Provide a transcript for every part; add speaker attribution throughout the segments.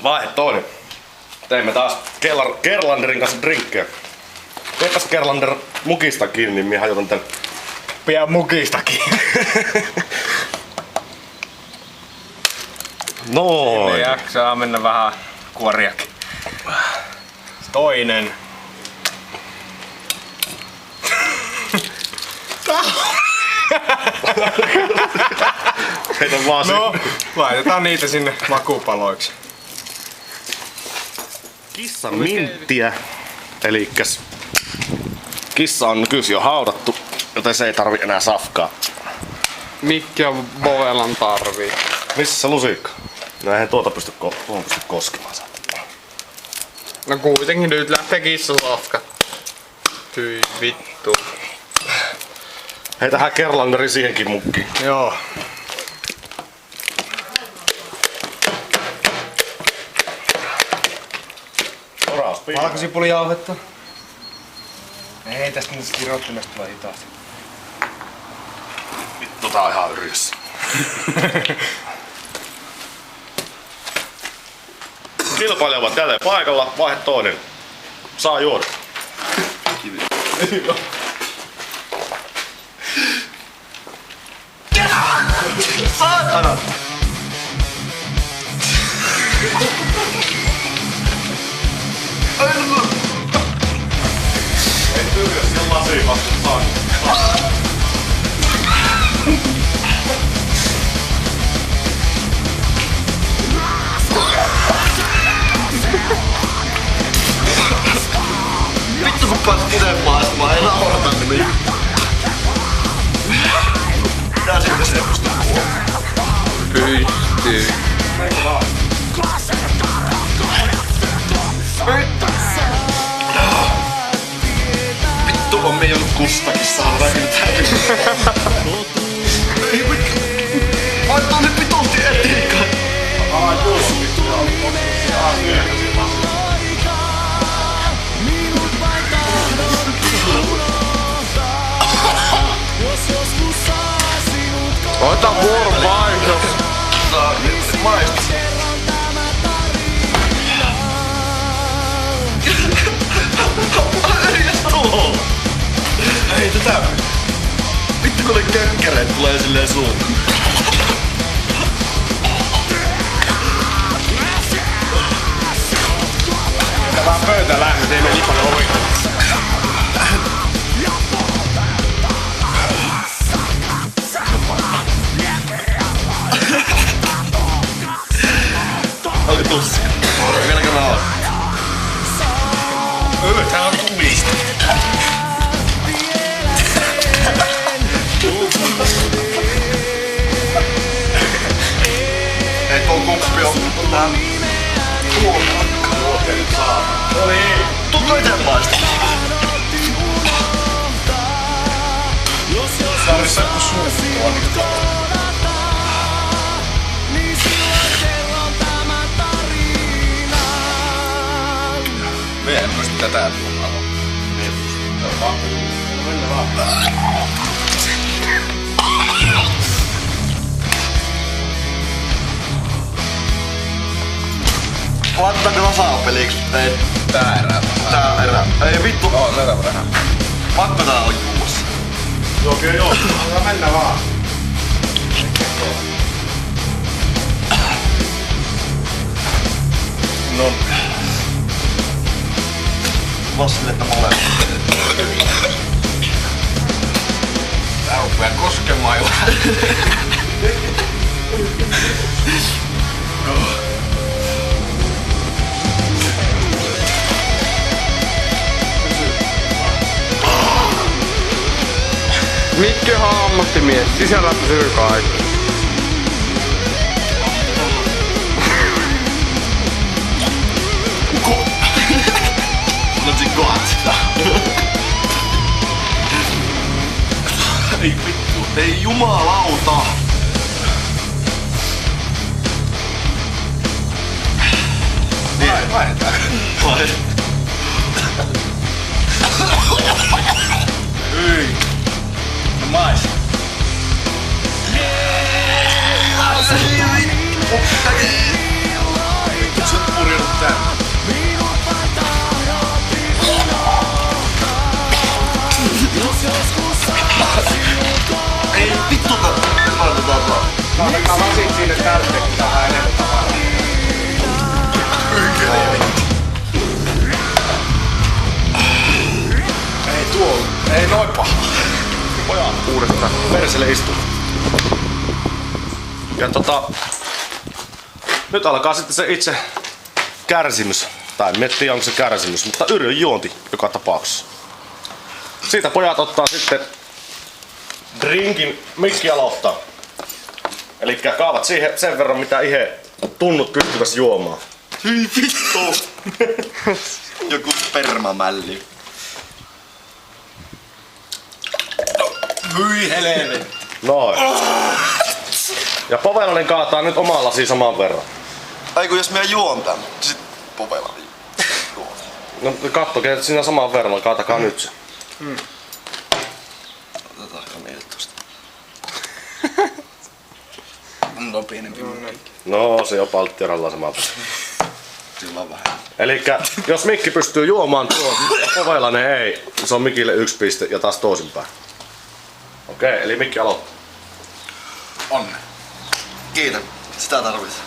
Speaker 1: Vaihe toinen. Teimme taas Kerlanderin kanssa drinkkejä. Teepäs Kerlander mukista kiinni, niin minä hajotan tän.
Speaker 2: Pidä mukistakin.
Speaker 1: Noin.
Speaker 2: Me jaksaa mennä vähän kuoriakin. Toinen.
Speaker 1: Heitä vaan
Speaker 2: No, laitetaan niitä sinne makupaloiksi.
Speaker 1: Kissan minttiä. Elikkäs kissa on nykyisin jo haudattu, joten se ei tarvi enää safkaa.
Speaker 3: Mikki ja Bovelan tarvii.
Speaker 1: Missä se lusikka? No eihän tuota pysty koskemaan.
Speaker 3: No kuitenkin nyt lähtee kissa safka. Tyi vittu.
Speaker 1: Heitähän Kerlanderi siihenkin mukkiin.
Speaker 2: Joo. Valkosipulijauhetta. Ei tästä nyt kirjoittimesta tulee hitaasti.
Speaker 1: Vittu tää on ihan yrjössä. Kilpailijat ovat jälleen paikalla, vaihe toinen. Saa juoda. Saatana! Ei tyrjä, siellä lasiin vasta saa. Vittu kun pääsit ite maistamaan, ei naurata niin. Tää siitä se ei pysty kuolemaan.
Speaker 3: Pystyy.
Speaker 1: Vittu on meidän kustakin saa vähintään. Ei vittu. Ai tonne pituusti eteenpäin. Ai tuossa vittu. Ai myöhäsi vasta.
Speaker 3: Ota vuorovaihdos.
Speaker 1: Saa nyt maistaa. Tuohon! Ei tätä... Vittu kun ne kökkäreet tulee silleen suun.
Speaker 2: Tää vaan pöytä lähdet, ei mene niin paljon oikein.
Speaker 1: Oli tussi. Vieläkö mä oon? Tää on tulista. Ei tuo kuppi on tää tuolakka. No niin. Tuttu ite maista. Tää oli se kun suuttua. Me en pysty tätä tuomaan. Mennä vaan. Laitetaanko tasapeliksi? Ei.
Speaker 2: Tää erää.
Speaker 1: Tää erää. Ei vittu.
Speaker 2: Joo, tätä vähän.
Speaker 1: Pakko tää oli kuussa. Joo, kyllä joo.
Speaker 2: Mennä vaan.
Speaker 1: No. Vassiletta molemmat.
Speaker 2: Tää rupee koskemaan jo.
Speaker 3: Mikki on ammattimies, sisällä pysyy kaikki.
Speaker 1: Let's go out. Ei vittu, ei jumalauta. Vaihdetaan. Hyi. Mais. Vittu se Ei vittu
Speaker 3: Otetaan lasit sinne täyteen, kun tää on enemmän tavaraa.
Speaker 2: Ei tuolla. Ei noin paha.
Speaker 1: pojat uudestaan. Perselle istuu. Ja nyt alkaa sitten se itse kärsimys. Tai en tiedä onko se kärsimys, mutta yrjön juonti joka tapauksessa. Siitä pojat ottaa sitten drinkin. Mikki aloittaa. Eli kaavat siihen sen verran mitä ihe tunnut pystyväs juomaan.
Speaker 4: Hyi vittu! Joku spermamälli.
Speaker 2: Hyi helvetti.
Speaker 1: Noin. Ja Povelainen kaataa nyt oman lasiin saman verran.
Speaker 4: Ai kun jos minä juon tän, sit Povela juon.
Speaker 1: No kattokaa, että siinä saman verran, kaatakaa nyt se.
Speaker 4: Otetaanko niitä tosta?
Speaker 2: Mulla on pienempi mun.
Speaker 1: No se on Palttiaralla sama.
Speaker 4: Sillä on vähän.
Speaker 1: Elikkä jos Mikki pystyy juomaan tuon ja Povelainen ei, se on Mikille 1 piste ja taas toisinpäin. Okei, eli Mikki aloittaa.
Speaker 2: Onne.
Speaker 4: Kiitän. Sitä tarvitsen.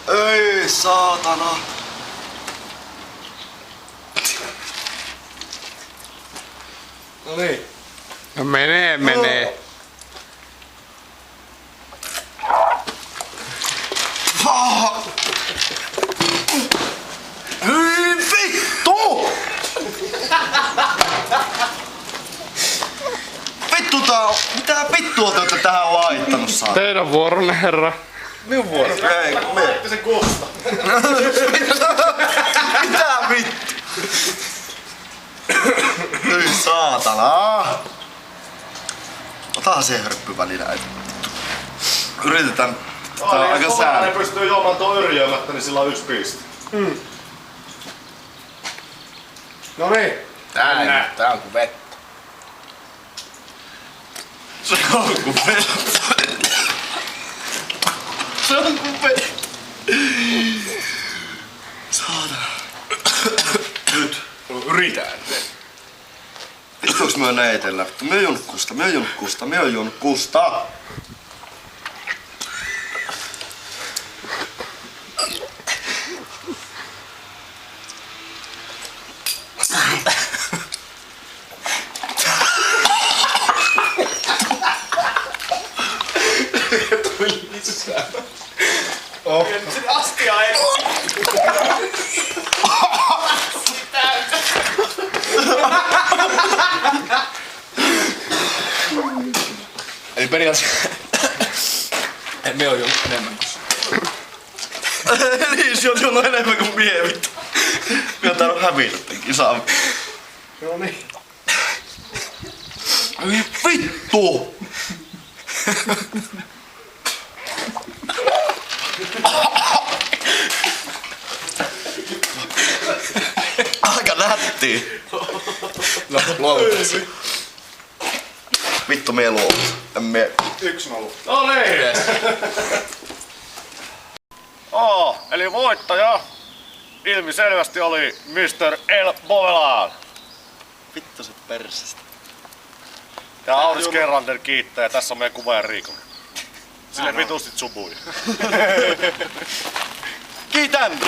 Speaker 4: Ei saatana.
Speaker 2: No niin.
Speaker 3: No menee.
Speaker 4: Hyi vittu! Vittu tää on... Mitä vittua te ootte tähän laittanut saa?
Speaker 3: Teidän vuoronne, herra.
Speaker 4: Minun vuoro. Ei, me.
Speaker 1: Se kuusta.
Speaker 4: Mitä vittu? Hyi saatana. Otahan se hörppy välillä. Yritetään. Tää on aika
Speaker 1: Jos
Speaker 4: sääli.
Speaker 1: Povelainen pystyy juomaan tuon yrjöimättä, niin sillä on 1 piste.
Speaker 2: No niin. Tää on kuin vettä.
Speaker 4: Se on kuin vettä. Se on kuin vettä. Saatana. Nyt.
Speaker 2: Yritään.
Speaker 4: Vittuuks myö neitellä? Myö juonut kusta.
Speaker 2: Sit astia ei. Eli periaatteessa me on juonut enemmän kuin
Speaker 4: Niin, se on juonut enemmän kuin mie vittu. Mie on tainnut hävitä tän kisan.
Speaker 2: No niin.
Speaker 4: Ei vittu! Aika nätti.
Speaker 2: No, luovutas.
Speaker 4: Vittu mie luovut. En mie...
Speaker 2: 1-0.
Speaker 1: No niin.
Speaker 2: Yes.
Speaker 1: Eli voittaja ilmiselvästi oli Mr. El Bovelaan.
Speaker 4: Vittu se persestä.
Speaker 1: Ja Auris Kerlander kiittää ja tässä on meidän kuvaaja Riikon. Sille vitusti subui.
Speaker 4: Kiitän!